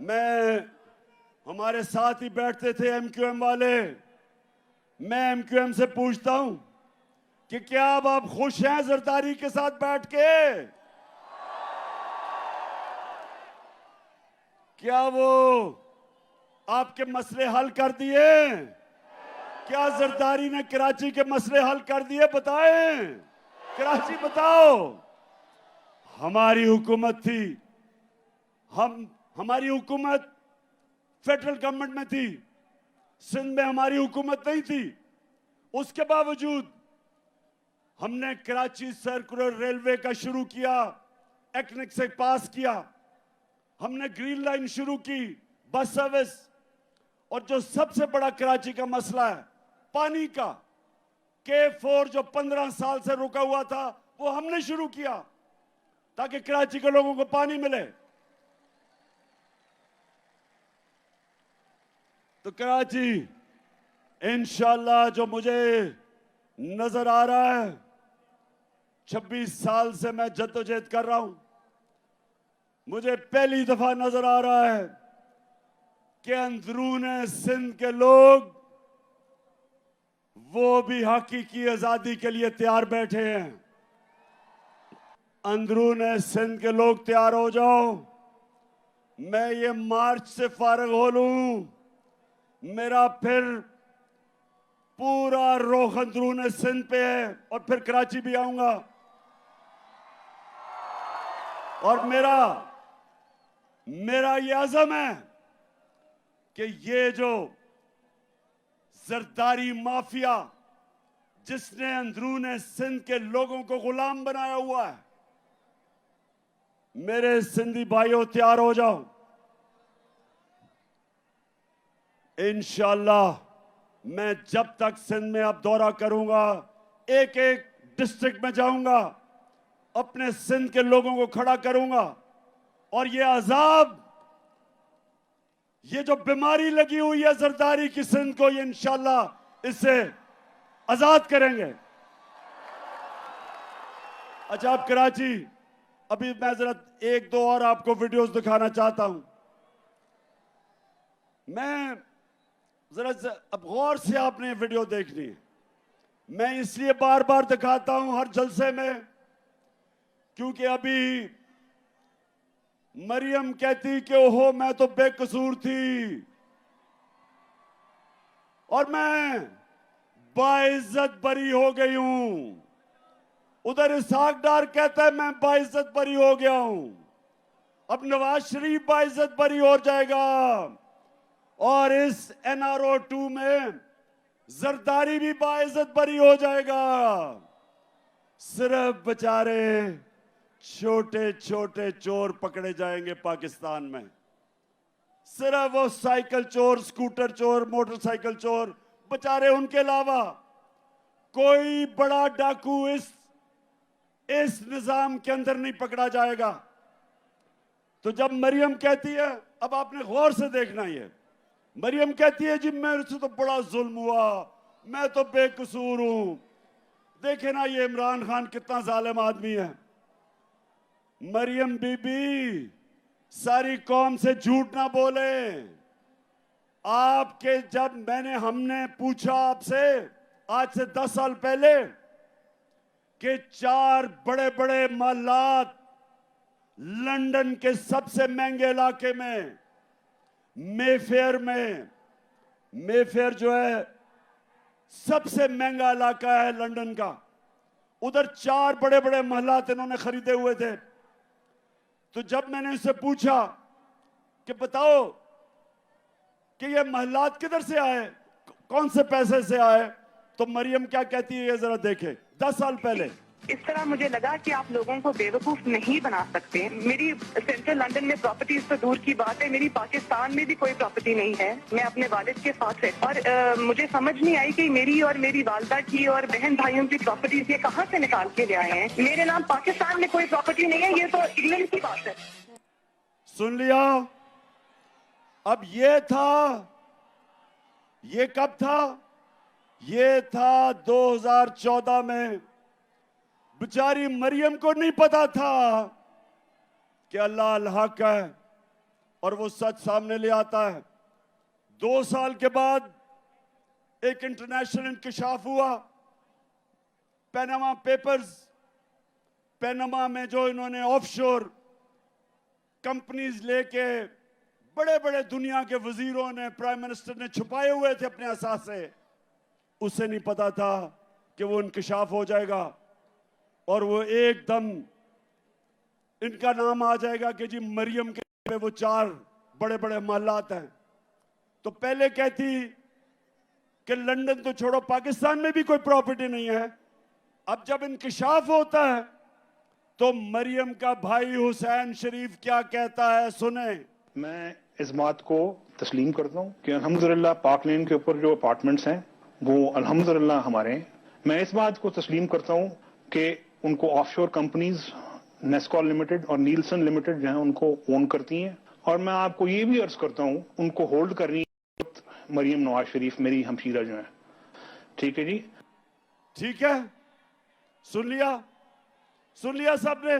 मैं हमारे साथ ही बैठते थे एमक्यूएम वाले। मैं एमक्यूएम से पूछता हूं कि क्या अब आप खुश हैं जरदारी के साथ बैठ के? क्या वो आपके मसले हल कर दिए? क्या जरदारी ने कराची के मसले हल कर दिए? बताएं, कराची बताओ। हमारी हुकूमत थी, हमारी हुकूमत फेडरल गवर्नमेंट में थी, सिंध में हमारी हुकूमत नहीं थी। उसके बावजूद हमने कराची सर्कुलर रेलवे का शुरू किया, एक्निक से पास किया। हमने ग्रीन लाइन शुरू की, बस सर्विस। और जो सबसे बड़ा कराची का मसला है पानी का, K4 जो 15 साल से रुका हुआ था, वो हमने शुरू किया ताकि कराची के लोगों को पानी मिले। तो कराची इंशाल्लाह जो मुझे नजर आ रहा है, 26 साल से मैं जद्दोजहद कर रहा हूं, मुझे पहली दफा नजर आ रहा है कि अंदरूने सिंध के लोग वो भी हकीकी आजादी के लिए तैयार बैठे हैं। अंदरूने सिंध के लोग तैयार हो जाओ। मैं ये मार्च से फारग हो लूं, मेरा फिर पूरा रुख अंदरूने सिंध पे है और फिर कराची भी आऊंगा। और मेरा ये अज़म है कि ये जो जरदारी माफिया जिसने अंदरूने सिंध के लोगों को गुलाम बनाया हुआ है, मेरे सिंधी भाइयों तैयार हो जाओ। इंशाल्लाह मैं जब तक सिंध में अब दौरा करूंगा, एक एक डिस्ट्रिक्ट में जाऊंगा, अपने सिंध के लोगों को खड़ा करूंगा और ये अजाब, ये जो बीमारी लगी हुई है जरदारी की सिंध को, ये इंशाल्लाह इससे आजाद करेंगे। अच्छा, आप कराची, अभी मैं जरा एक दो और आपको वीडियोस दिखाना चाहता हूं। मैं जरा अब गौर से आपने वीडियो देखनी है। मैं इसलिए बार बार दिखाता हूं हर जलसे में क्योंकि अभी मरियम कहती कि ओहो मैं तो बेकसूर थी और मैं बाइज्जत बरी हो गई हूं। उधर इसहाक डार कहता है मैं बाइज्जत बरी हो गया हूं। अब नवाज शरीफ बाइज्जत बरी हो जाएगा और इस NRO 2 में जरदारी भी बाइज्जत बरी हो जाएगा। सिर्फ बेचारे छोटे छोटे चोर पकड़े जाएंगे पाकिस्तान में। सिर्फ वो साइकिल चोर, स्कूटर चोर, मोटरसाइकिल चोर, बेचारे, उनके अलावा कोई बड़ा डाकू इस निजाम के अंदर नहीं पकड़ा जाएगा। तो जब मरियम कहती है, अब आपने गौर से देखना, ये मरियम कहती है जी मेरे से तो बड़ा जुल्म हुआ, मैं तो बेकसूर हूं। देखे ना ये इमरान खान कितना जालिम आदमी है। मरियम बीबी सारी कौम से झूठ ना बोले। आपके जब हमने पूछा आपसे आज से 10 साल पहले कि 4 बड़े बड़े महलात लंदन के सबसे महंगे इलाके में, मेफेयर में, मेफेयर जो है सबसे महंगा इलाका है लंदन का, उधर 4 बड़े बड़े महलात इन्होंने खरीदे हुए थे। तो जब मैंने इससे पूछा कि बताओ कि ये महलात किधर से आए, कौन से पैसे से आए, तो मरियम क्या कहती है ये जरा देखें। 10 साल पहले इस तरह मुझे लगा कि आप लोगों को बेवकूफ नहीं बना सकते। मेरी सेंट्रल लंदन में प्रॉपर्टीज तो दूर की बात है, मेरी पाकिस्तान में भी कोई प्रॉपर्टी नहीं है। मैं अपने वालिद के साथ है और मुझे समझ नहीं आई कि मेरी और मेरी वालदा की और बहन भाइयों की प्रॉपर्टीज ये कहाँ से निकाल के ले आए हैं। मेरे नाम पाकिस्तान में कोई प्रॉपर्टी नहीं है, ये तो इंग्लैंड की बात है। सुन लिया? अब ये कब था? ये था 2014 में। बेचारी मरियम को नहीं पता था कि अल्लाह अल हक है और वो सच सामने ले आता है। 2 साल के बाद एक इंटरनेशनल इंकशाफ हुआ, पैनामा पेपर्स। पैनामा में जो इन्होंने ऑफशोर कंपनीज लेके बड़े बड़े दुनिया के वजीरों ने, प्राइम मिनिस्टर ने छुपाए हुए थे अपने असासे, उसे नहीं पता था कि वो इंकशाफ हो जाएगा और वो एकदम इनका नाम आ जाएगा कि जी मरियम के पे वो 4 बड़े बड़े महलात हैं। तो पहले कहती कि लंदन तो छोड़ो, पाकिस्तान में भी कोई प्रॉपर्टी नहीं है। अब जब इंकशाफ होता है तो मरियम का भाई हुसैन शरीफ क्या कहता है, सुने। मैं इस बात को तस्लीम करता हूँ कि अल्हम्दुलिल्लाह पाक लेन के ऊपर जो अपार्टमेंट्स हैं वो अल्हम्दुलिल्लाह हमारे हैं। मैं इस बात को तस्लीम करता हूँ कि उनको ऑफशोर कंपनीज नेस्कॉल लिमिटेड और नीलसन लिमिटेड जो है उनको ओन करती हैं, और मैं आपको ये भी अर्ज करता हूँ उनको होल्ड कर रही है मरियम नवाज शरीफ, मेरी हमशीरा जो है। ठीक है जी, ठीक है, सुन लिया सबने।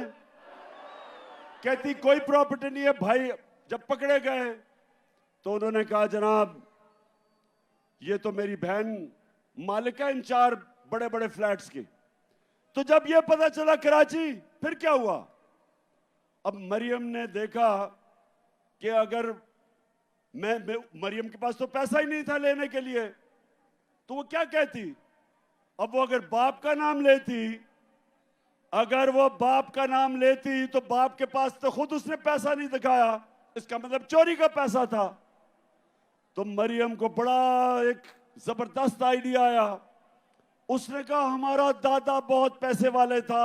कहती कोई प्रॉपर्टी नहीं है। भाई जब पकड़े गए तो उन्होंने कहा जनाब ये तो मेरी बहन मालिक है इन 4 बड़े बड़े फ्लैट्स की। तो जब ये पता चला कराची, फिर क्या हुआ? अब मरियम ने देखा कि अगर मरियम के पास तो पैसा ही नहीं था लेने के लिए, तो वो क्या कहती? अब वो अगर बाप का नाम लेती तो बाप के पास तो खुद उसने पैसा नहीं दिखाया, इसका मतलब चोरी का पैसा था। तो मरियम को बड़ा एक जबरदस्त आइडिया आया। उसने कहा हमारा दादा बहुत पैसे वाले था,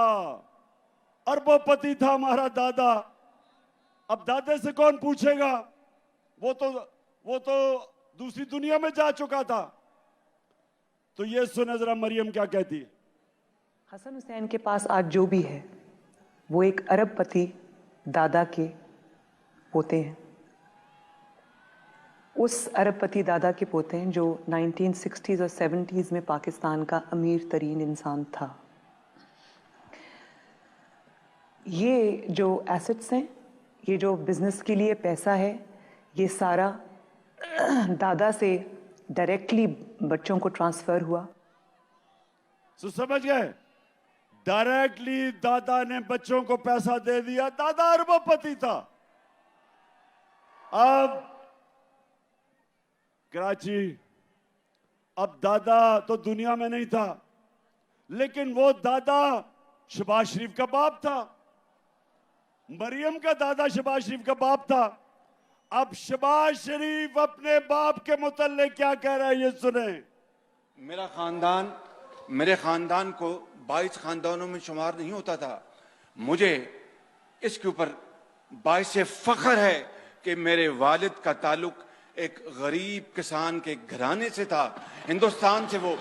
अरबोपति था हमारा दादा। अब दादे से कौन पूछेगा, वो तो दूसरी दुनिया में जा चुका था। तो ये सुने जरा मरियम क्या कहती है। हसन हुसैन के पास आज जो भी है वो एक अरबपति दादा के पोते हैं। उस अरबपति दादा के पोते हैं जो 1960s और 70s में पाकिस्तान का अमीर तरीन इंसान था। ये जो एसेट्स हैं, ये जो बिजनेस के लिए पैसा है, ये सारा दादा से डायरेक्टली बच्चों को ट्रांसफर हुआ। तो समझ गए, डायरेक्टली दादा ने बच्चों को पैसा दे दिया। दादा अरबपति था। अब कराची, अब दादा तो दुनिया में नहीं था, लेकिन वो दादा शहबाज शरीफ का बाप था। मरियम का दादा शहबाज शरीफ का बाप था। अब शहबाज शरीफ अपने बाप के मुतल्लिक क्या कह रहा है, ये सुने। मेरे खानदान को 22 खानदानों में शुमार नहीं होता था। मुझे इसके ऊपर बाइस फख्र है कि मेरे वालिद का ताल्लुक एक गरीब किसान के घराने से था। हिंदुस्तान से वो